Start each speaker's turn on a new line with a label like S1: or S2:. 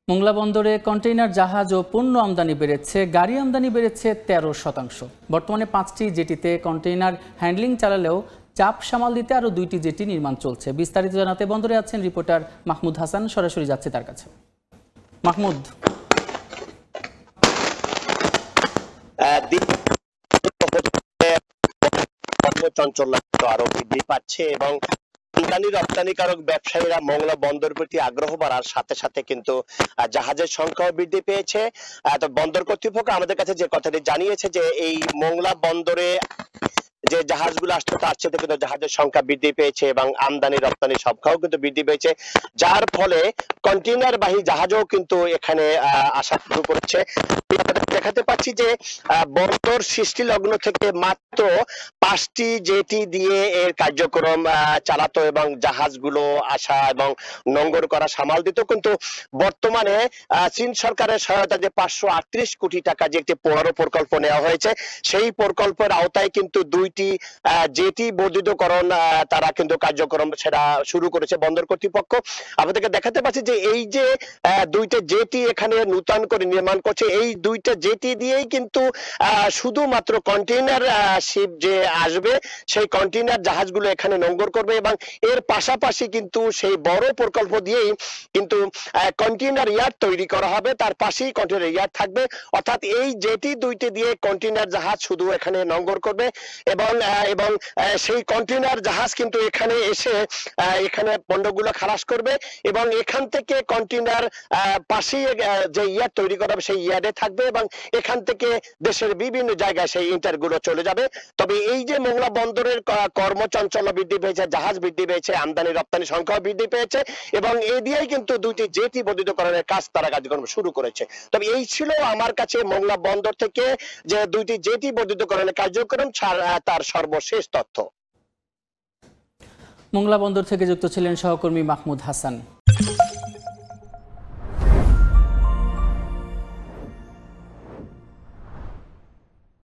S1: মোংলা বন্দরে কন্টেইনার জাহাজ ও পণ্য আমদানি বেড়েছে, গাড়ি আমদানি বেড়েছে 13%। বর্তমানে 5টি জেটিতে কন্টেইনার হ্যান্ডলিং চালালেও চাপ সামাল দিতে আরও 2টি জেটি নির্মাণ চলছে। বিস্তারিত জানাতে বন্দরে আছেন রিপোর্টার মাহমুদ হাসান, সরাসরি যাচ্ছে তার কাছে। মাহমুদ,
S2: চঞ্চলতা আরো বৃদ্ধি পাচ্ছে এবং আমদানি রপ্তানিকারক ব্যবসায়ীরা মোংলা বন্দর প্রতি আগ্রহ বাড়ার সাথে সাথে কিন্তু জাহাজের সংখ্যাও বৃদ্ধি পেয়েছে। তো বন্দর কর্তৃপক্ষ আমাদের কাছে যে কথাটি জানিয়েছে যে এই মোংলা বন্দরে যে জাহাজগুলো আসছে তার চেয়ে কিন্তু জাহাজের সংখ্যা বৃদ্ধি পেয়েছে এবং আমদানি রপ্তানি সংখ্যাও কিন্তু বৃদ্ধি পেয়েছে, যার ফলে কন্টেইনার বাহী জাহাজও কিন্তু এখানে আসা শুরু করেছে। দেখাতে পাচ্ছি যে বন্দর সৃষ্টি লগ্ন থেকে মাত্র 5টি জেটি দিয়ে এর কার্যক্রম চালাতো এবং জাহাজগুলো আসা এবং নোঙ্গর করা সামাল দিত, কিন্তু বর্তমানে চীন সরকারের সহায়তায় যে 538 কোটি টাকা যে একটি পৌর প্রকল্প নেওয়া হয়েছে, সেই প্রকল্পের আওতায় কিন্তু 2টি জেটি বর্ধিতকরণ তারা কিন্তু কার্যক্রম সেটা শুরু করেছে বন্দর কর্তৃপক্ষ। আমাদেরকে দেখাতে পাচ্ছি যে এই যে 2টা জেটি এখানে নূতন করে নির্মাণ করছে, এই 2টা জেটি দিয়েই কিন্তু শুধুমাত্র কন্টেইনার শিপ যে আসবে সেই কন্টেইনার জাহাজগুলো এখানে নোঙ্গর করবে এবং এর পাশাপাশি কিন্তু সেই বড় প্রকল্প দিয়েই কিন্তু কন্টেইনার ইয়ার্ড তৈরি করা হবে, তার পাশেই কন্টেইনার ইয়ার্ড থাকবে। অর্থাৎ এই জেটি 2টি দিয়ে কন্টেইনার জাহাজ শুধু এখানে নোঙ্গর করবে এবং সেই কন্টেইনার জাহাজ কিন্তু এখানে এসে এখানে পণ্যগুলো খালাস করবে এবং এখান থেকে কন্টেইনার পাশেই যে ইয়ার্ড তৈরি করা হবে সেই ইয়ার্ডে থাকবে এবং এখান থেকে দেশের বিভিন্ন জায়গায় সেই ইন্টারগুলো চলে যাবে। তবে এই যে মোংলা বন্দরের কর্মচঞ্চল বৃদ্ধি পেয়েছে, জাহাজ বৃদ্ধি পেয়েছে, আমদানি রপ্তানি সংখ্যাও বৃদ্ধি পেয়েছে এবং এই দিয়েই কিন্তু 2টি জেটি বর্ধিতকরণের কাজ তারা কার্যক্রম শুরু করেছে। তবে এই ছিল আমার কাছে মোংলা বন্দর থেকে যে 2টি জেটি বর্ধিতকরণের কার্যক্রম তার সর্বশেষ তথ্য।
S1: মোংলা বন্দর থেকে যুক্ত ছিলেন সহকর্মী মাহমুদ হাসান।